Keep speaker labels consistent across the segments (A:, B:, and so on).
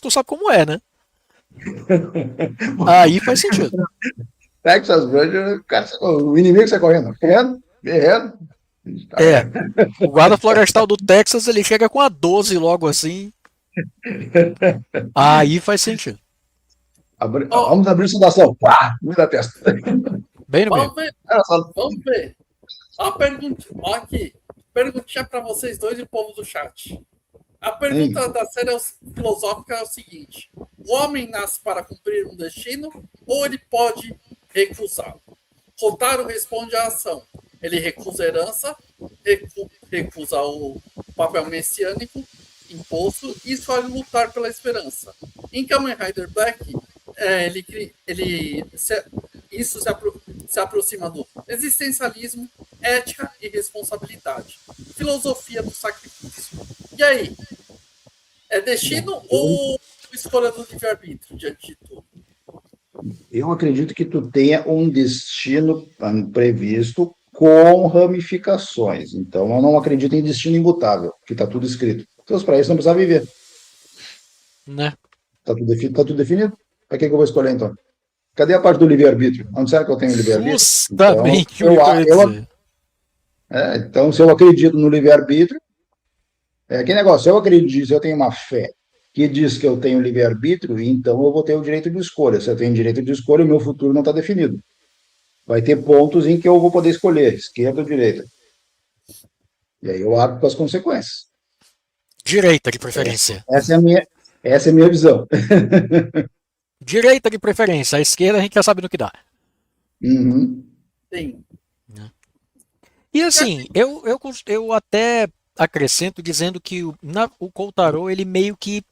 A: tu sabe como é, né? Aí faz sentido.
B: Texas Ranger, cara, o inimigo sai correndo. Correndo, guerreiro.
A: É. O guarda florestal do Texas, ele chega com a 12 logo assim. Aí faz sentido.
C: Ó,
B: Vamos abrir saudação. Pá, me dá testa.
A: Bem no meio.
C: vamos ver,
B: Era só-
C: vamos ver. Ó, ó aqui. Perguntinha para vocês dois e o povo do chat. A pergunta da série filosófica é o seguinte: o homem nasce para cumprir um destino ou ele pode recusá-lo? Rotaro responde à ação. Ele recusa a herança, recusa o papel messiânico imposto e escolhe lutar pela esperança. Em Kamen Rider Black, isso se aproxima do existencialismo, ética e responsabilidade. Filosofia do sacrifício. E aí? É destino ou escolha do livre-arbítrio diante de tudo?
B: Eu acredito que tu tenha um destino previsto com ramificações. Então, eu não acredito em destino imutável, que está tudo escrito. Então, para isso, não precisa viver.
A: Né?
B: Tá tudo definido? Para que eu vou escolher, então? Cadê a parte do livre-arbítrio? Onde será que eu tenho livre-arbítrio?
A: Justamente
B: Então,
A: o que eu ia dizer.
B: então, se eu acredito no livre-arbítrio, que negócio, se eu acredito, se eu tenho uma fé que diz que eu tenho livre-arbítrio, então eu vou ter o direito de escolha. Se eu tenho direito de escolha, o meu futuro não está definido. Vai ter pontos em que eu vou poder escolher, esquerda ou direita. E aí eu arco com as consequências.
A: Direita de preferência.
B: Essa é a minha visão.
A: Direita de preferência. A esquerda a gente já sabe no que dá.
B: Uhum.
C: Sim.
A: E assim, eu até acrescento dizendo que o Kotaro, ele meio que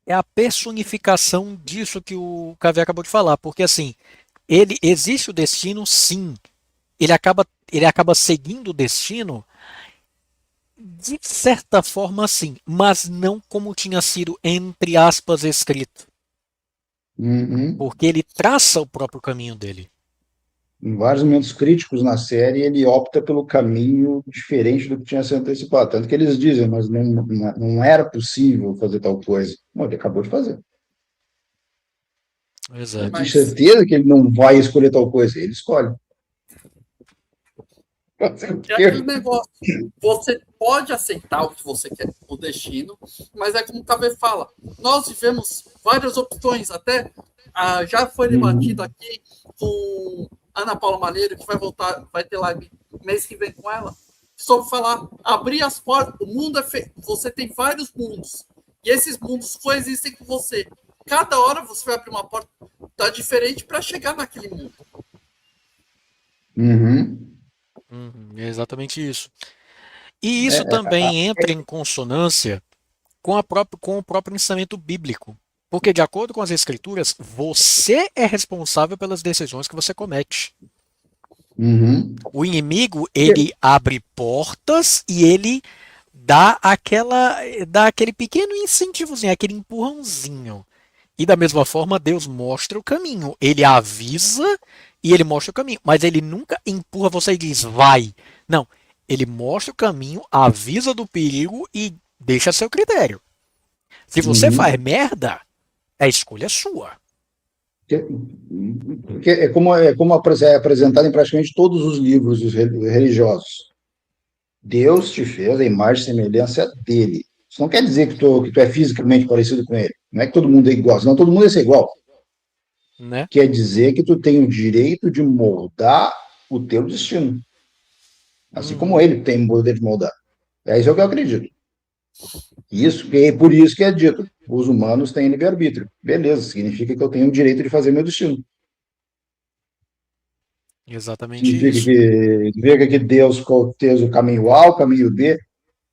A: é a personificação disso que o Cavê acabou de falar. Porque assim, ele existe o destino, sim. Ele acaba seguindo o destino de certa forma, sim, mas não como tinha sido, entre aspas, escrito.
B: Uhum.
A: Porque ele traça o próprio caminho dele.
B: Em vários momentos críticos na série, ele opta pelo caminho diferente do que tinha sido antecipado. Tanto que eles dizem, mas não era possível fazer tal coisa. Não, ele acabou de fazer. Eu
A: Exato.
B: tenho certeza que ele não vai escolher tal coisa. Ele escolhe.
C: É aquele negócio. Você pode aceitar o que você quer, o destino, mas é como o Cavê fala. Nós vivemos várias opções, até já foi debatido aqui com Ana Paula Malheiro, que vai voltar, vai ter live mês que vem com ela, sobre falar, abrir as portas. O mundo é feito. Você tem vários mundos. E esses mundos coexistem com você. Cada hora você vai abrir uma porta diferente para chegar naquele mundo.
B: Uhum.
A: É exatamente isso. E isso também entra em consonância com o próprio ensinamento bíblico. Porque, de acordo com as escrituras, você é responsável pelas decisões que você comete.
B: Uhum.
A: O inimigo, ele abre portas e ele dá aquele pequeno incentivozinho, aquele empurrãozinho. E da mesma forma, Deus mostra o caminho. Ele avisa e ele mostra o caminho. Mas ele nunca empurra você e diz, vai. Não. Ele mostra o caminho, avisa do perigo e deixa a seu critério. Se você faz merda, a escolha é sua.
B: É como é apresentado em praticamente todos os livros religiosos. Deus te fez a imagem e semelhança dele. Isso não quer dizer que tu é fisicamente parecido com ele. Não é que todo mundo é igual, senão todo mundo ia ser igual.
A: Né?
B: Quer dizer que tu tem o direito de moldar o teu destino. Assim como ele tem o poder de moldar. É isso que eu acredito. Por isso que é dito, os humanos têm livre-arbítrio. Beleza, significa que eu tenho o direito de fazer meu destino.
A: Exatamente isso.
B: Significa que Deus fez o caminho A, o caminho B.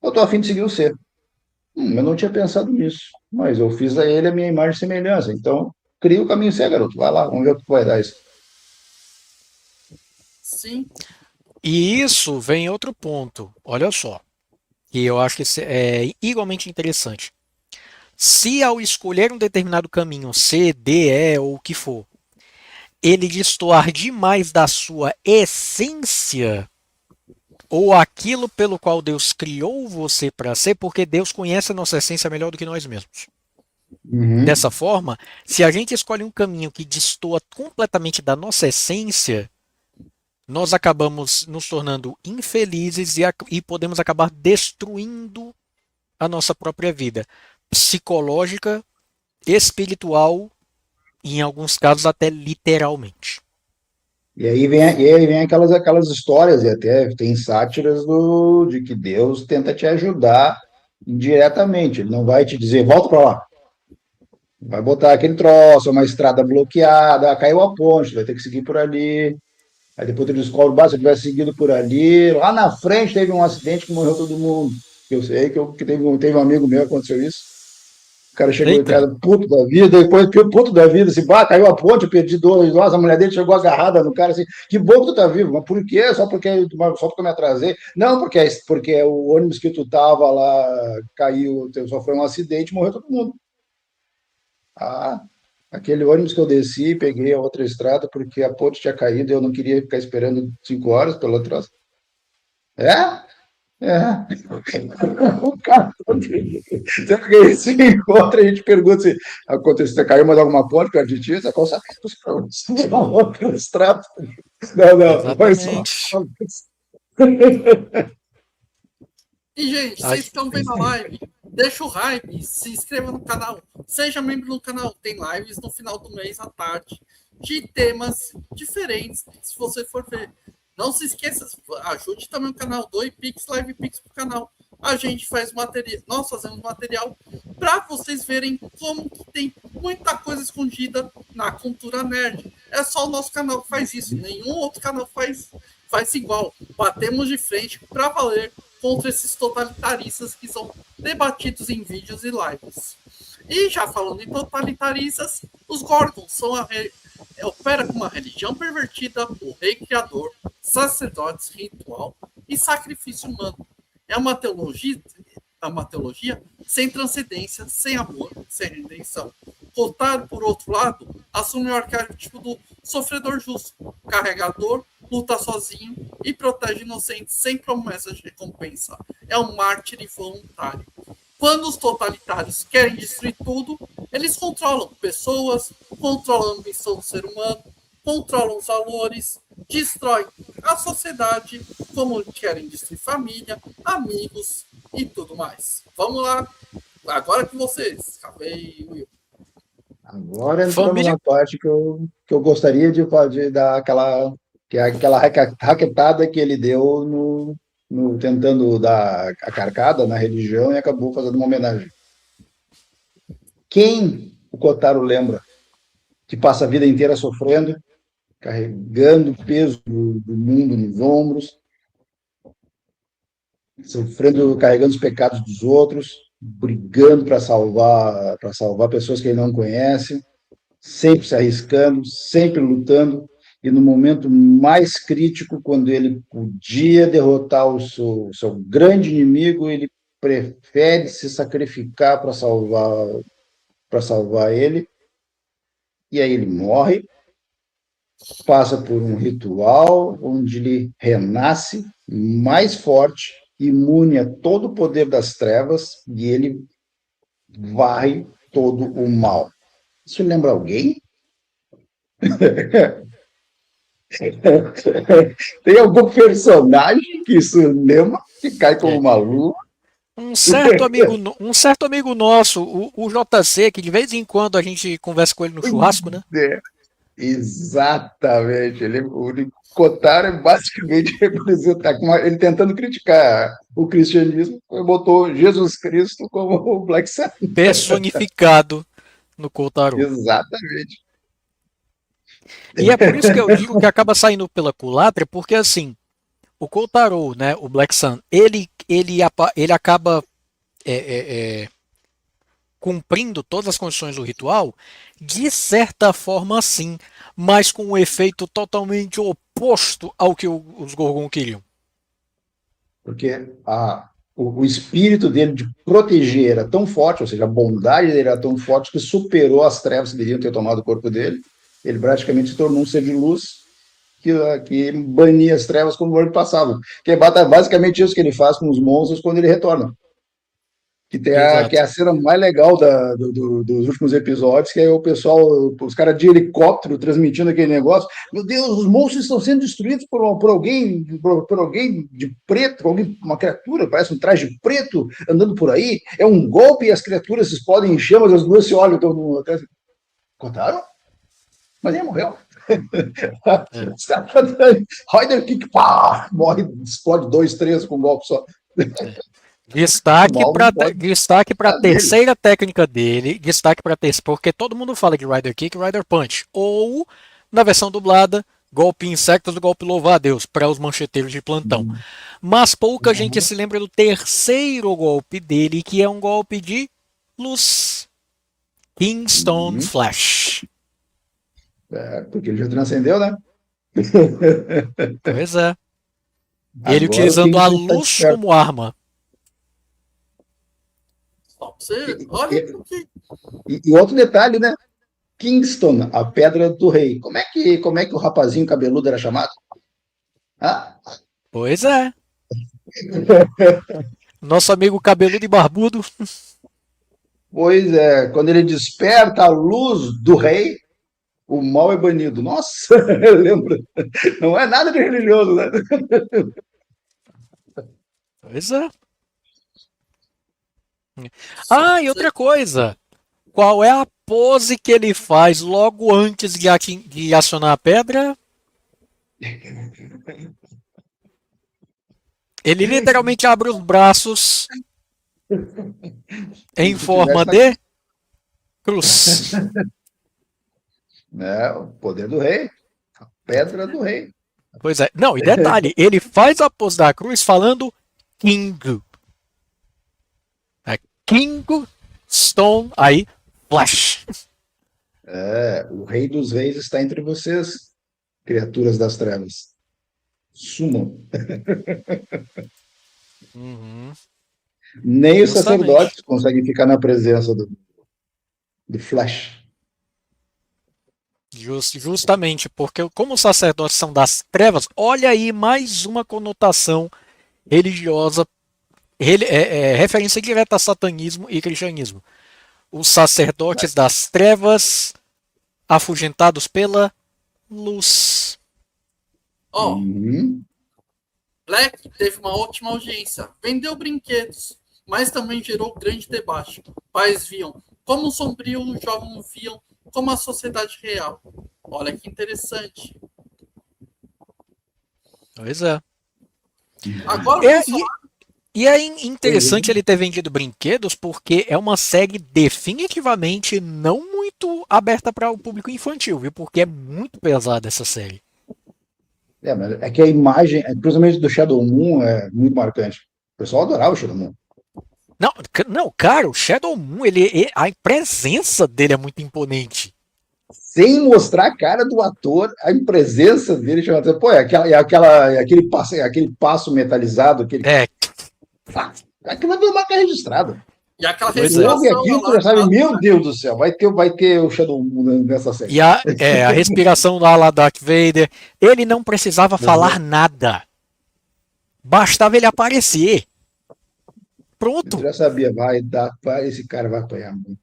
B: Eu estou a fim de seguir o C. Eu não tinha pensado nisso, mas eu fiz a ele a minha imagem e semelhança. Então, cria o caminho C, garoto. Vai lá, vamos ver o que vai dar isso.
C: Sim.
A: E isso vem outro ponto. Olha só. E eu acho que é igualmente interessante. Se ao escolher um determinado caminho, C, D, E ou o que for, ele destoar demais da sua essência, ou aquilo pelo qual Deus criou você para ser, porque Deus conhece a nossa essência melhor do que nós mesmos.
B: Uhum.
A: Dessa forma, se a gente escolhe um caminho que destoa completamente da nossa essência, nós acabamos nos tornando infelizes e podemos acabar destruindo a nossa própria vida, psicológica, espiritual e, em alguns casos, até literalmente.
B: E aí vem aquelas histórias, e até tem sátiras de que Deus tenta te ajudar indiretamente. Ele não vai te dizer, volta para lá. Vai botar aquele troço, uma estrada bloqueada, caiu a ponte, vai ter que seguir por ali. Aí depois tu descobre, se eu tivesse seguido por ali, lá na frente teve um acidente que morreu todo mundo. Eu sei que teve um amigo meu que aconteceu isso. O cara chegou em
A: Eita,
B: casa puto da vida, depois puto da vida, assim, caiu a ponte, eu perdi dois, nossa, a mulher dele chegou agarrada no cara, assim, que bom que tu tá vivo, mas por quê? Só porque eu me atrasei? Não, porque o ônibus que tu tava lá caiu, só foi um acidente, morreu todo mundo. Ah, aquele ônibus que eu desci, peguei a outra estrada porque a ponte tinha caído e eu não queria ficar esperando 5 horas pela atraso. É? É. O cara, sempre que a gente se encontra, a gente pergunta se aconteceu, caiu mais alguma ponte perto de ti, você consegue uma outra estrada? Não, não, foi só.
A: exatamente.
C: E, gente,
A: A-
C: vocês estão vendo a live? Deixa o hype, se inscreva no canal, seja membro do canal. Tem lives no final do mês à tarde de temas diferentes, se você for ver. Não se esqueça, ajude também o canal, doe Pix, Live Pix pro canal. A gente faz material, nós fazemos material para vocês verem como que tem muita coisa escondida na cultura nerd. É só o nosso canal que faz isso, nenhum outro canal faz igual. Batemos de frente para valer contra esses totalitaristas que são debatidos em vídeos e lives. E já falando em totalitaristas, os Gorgons opera como uma religião pervertida, o rei criador, sacerdotes, ritual e sacrifício humano. É uma teologia sem transcendência, sem amor, sem redenção. Kotaro, por outro lado, assume o arquétipo do sofredor justo, carregador, luta sozinho e protege inocentes sem promessas de recompensa. É um mártir involuntário. Quando os totalitários querem destruir tudo, eles controlam pessoas, controlam a ambição do ser humano, controlam os valores, destroem a sociedade, como querem destruir família, amigos e tudo mais. Vamos lá, agora que vocês, Café e Will.
B: Agora entrou
A: Família,
B: numa parte que eu gostaria de dar aquela raquetada que ele deu tentando dar a carcada na religião e acabou fazendo uma homenagem. Quem o Kotaro lembra que passa a vida inteira sofrendo, carregando o peso do mundo nos ombros, sofrendo, carregando os pecados dos outros, brigando para salvar pessoas que ele não conhece, sempre se arriscando, sempre lutando, e no momento mais crítico, quando ele podia derrotar o seu grande inimigo, ele prefere se sacrificar para salvar ele, e aí ele morre, passa por um ritual onde ele renasce mais forte, imune a todo o poder das trevas, e ele varre todo o mal. Isso lembra alguém? Tem algum personagem que isso lembra, que cai como
A: é,
B: uma luva?
A: um certo amigo nosso, o JC, que de vez em quando a gente conversa com ele no churrasco, né?
B: É, exatamente. O Kotaro é basicamente representar, ele tentando criticar o cristianismo, botou Jesus Cristo como o Black Sun.
A: Personificado no Kotaro.
B: Exatamente.
A: E é por isso que eu digo que acaba saindo pela culatra, porque assim, o Kotaro, né, o Black Sun, ele acaba é, é, é, cumprindo todas as condições do ritual, de certa forma sim, mas com um efeito totalmente oposto ao que os Gorgon queriam.
B: Porque o espírito dele de proteger era tão forte, ou seja, a bondade dele era tão forte que superou as trevas que deveriam ter tomado o corpo dele. Ele praticamente se tornou um ser de luz que bania as trevas como o ano passado. Que é basicamente isso que ele faz com os monstros quando ele retorna. que é
A: Exato.
B: a cena mais legal dos últimos episódios, que é o pessoal, os caras de helicóptero transmitindo aquele negócio. Meu Deus, os monstros estão sendo destruídos por alguém, por alguém de preto, alguém, uma criatura, parece um traje preto andando por aí. É um golpe e as criaturas se explodem em chamas, as duas se olham, então, contaram? Mas ele morreu.
A: É.
B: Rider Kick, pá, morre, explode 2, 3 com um golpe só. O
A: Destaque
B: mal
A: para
B: não pode
A: destaque para a
B: dar dele.
A: terceira técnica dele, destaque para terceira, porque todo mundo fala de Rider Kick e Rider Punch, ou na versão dublada, golpe insectos, golpe louva a Deus, para os mancheteiros de plantão. Mas pouca gente se lembra do terceiro golpe dele, que é um golpe de luz, Kingstone
B: Uhum.
A: Flash.
B: Porque ele já transcendeu, né?
A: Pois é. Ele
B: Agora o
A: utilizando a
B: Kingston está
A: luz
B: desperto.
A: como arma.
C: Só pra você,
B: E,
C: olha que
B: e outro detalhe, né? Kingston, a pedra do rei. Como é que o rapazinho cabeludo era chamado? Ah,
A: Pois é. Nosso amigo cabeludo e barbudo.
B: pois é, quando ele desperta a luz do rei, o mal é banido. Nossa, lembra? Não é nada de religioso, né?
A: Pois é.
C: só
A: Ah,
C: pra
A: e
C: você.
A: outra coisa. Qual é a pose que ele faz logo antes de acionar a pedra? Ele literalmente abre os braços em
B: Como se
A: forma
B: tivesse na
A: de cruz.
B: o poder do rei, a pedra do rei.
A: Pois é. Não, e detalhe, ele faz a pose da cruz falando King. É King Stone, aí Flash.
B: O rei dos reis está entre vocês, criaturas das trevas. Sumam.
A: Uhum,
B: Nem os
A: justamente.
B: sacerdotes conseguem ficar na presença do Flash.
A: Justamente, porque como os sacerdotes são das trevas, olha aí mais uma conotação religiosa, referência direta a satanismo e cristianismo. Os sacerdotes das trevas afugentados pela luz.
C: Ó,
B: Uhum.
C: Black teve uma ótima audiência, vendeu brinquedos, mas também gerou grande debate. Pais viam como sombrio, os jovens viam como a sociedade real. Olha que interessante.
A: Pois é.
C: Agora
A: É,
C: vamos falar.
A: e é interessante ele ter vendido brinquedos porque é uma série definitivamente não muito aberta para o público infantil, viu? Porque é muito pesada essa série.
B: Mas é que a imagem, principalmente do Shadow Moon, é muito marcante. O pessoal adorava o Shadow Moon.
A: Não, não, cara, o Shadow Moon, a presença dele é muito imponente.
B: Sem mostrar a cara do ator, a presença dele chama atenção. Pô, aquele passo metalizado,
A: É,
B: aquilo é uma marca registrada.
C: E aquela
A: pois
B: Tu
A: é.
B: ouve
C: respiração
B: aquilo, tu
C: lá,
B: já sabe, meu Deus do céu, vai ter o Shadow Moon nessa série.
A: E a respiração lá Darth Vader, ele não precisava falar nada. Bastava ele aparecer.
B: Tu
A: Pronto.
B: já sabia, esse cara vai apanhar muito.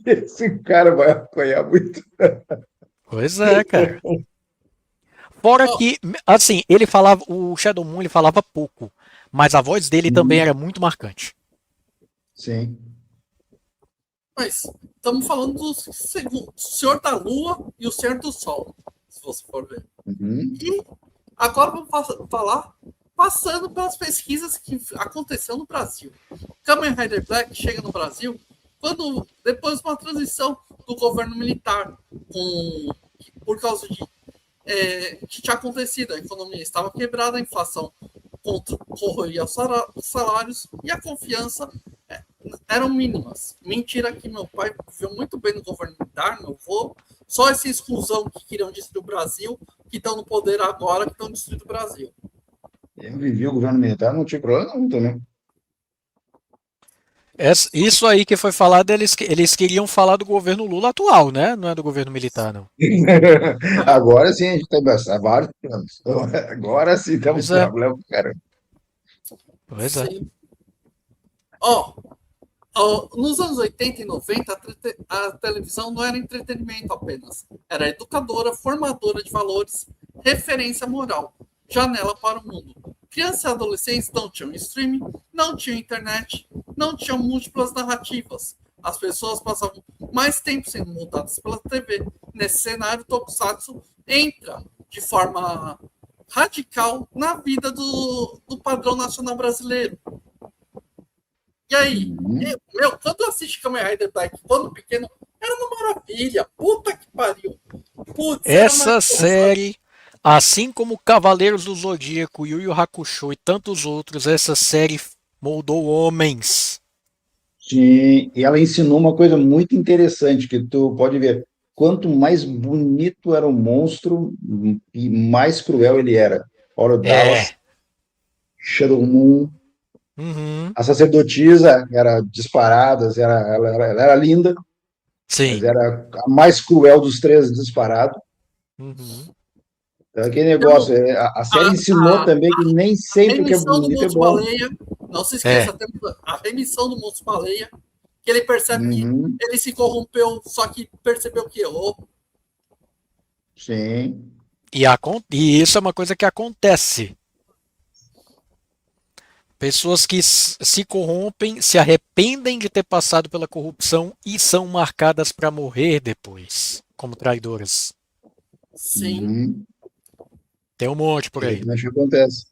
B: Esse cara vai apanhar muito.
A: Pois é, cara. Fora
C: ó,
A: que, assim, ele falava, o Shadow Moon ele falava pouco, mas a voz dele também
B: Uhum.
A: era muito marcante.
B: Sim.
C: mas estamos falando do Senhor da Lua e o Senhor do Sol, se você for ver.
B: Uhum.
C: E agora vamos falar passando pelas pesquisas que aconteceu no Brasil. Kamen Rider Black chega no Brasil depois de uma transição do governo militar, por causa de que tinha acontecido. A economia estava quebrada, a inflação corroía os salários e a confiança eram mínimas. Mentira que meu pai viveu muito bem no governo militar, meu avô. Só essa exclusão que queriam destruir o Brasil, que estão no poder agora, que estão destruindo o Brasil.
B: Eu vivi o governo militar, não tinha problema não também.
A: Isso aí que foi falado, eles queriam falar do governo Lula atual, né? Não é do governo militar, não.
B: Agora sim a gente tem vários problemas. Agora sim temos
A: Pois é,
B: problema, cara.
A: pois é.
C: Sim. Ó, nos anos 80 e 90, a televisão não era entretenimento apenas. Era educadora, formadora de valores, referência moral, janela para o mundo. Crianças e adolescentes não tinham streaming, não tinham internet, não tinham múltiplas narrativas. As pessoas passavam mais tempo sendo multadas pela TV. Nesse cenário, Tokusatsu entra de forma radical na vida do padrão nacional brasileiro. E aí, quando eu assisti Kamen Rider Black quando pequeno, era uma maravilha. Puta que pariu. Putz,
A: Essa série, assim como Cavaleiros do Zodíaco, Yu Yu Hakusho e tantos outros, essa série moldou homens.
B: Sim, e ela ensinou uma coisa muito interessante, que tu pode ver. Quanto mais bonito era o monstro, e mais cruel ele era. Oro Dallas, Shadow Moon,
A: Uhum.
B: a sacerdotisa era disparada, ela era linda, mas
A: Sim.
B: era a mais cruel dos três disparado.
A: Uhum.
B: Então, aquele negócio, a série ensinou também que nem sempre o que é
C: remissão do
B: bonito é
C: Monstro
B: bom.
C: Baleia, não se esqueça, a remissão do Monstro Baleia, que ele percebe que ele se corrompeu, só que percebeu que errou.
B: Sim.
A: E isso é uma coisa que acontece. Pessoas que se corrompem, se arrependem de ter passado pela corrupção e são marcadas para morrer depois, como traidoras.
C: Sim.
A: Tem um monte por aí.
B: Acho que acontece.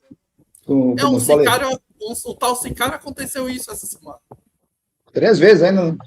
B: Como eu falei.
C: O tal Sicário aconteceu isso essa semana.
B: 3 vezes ainda.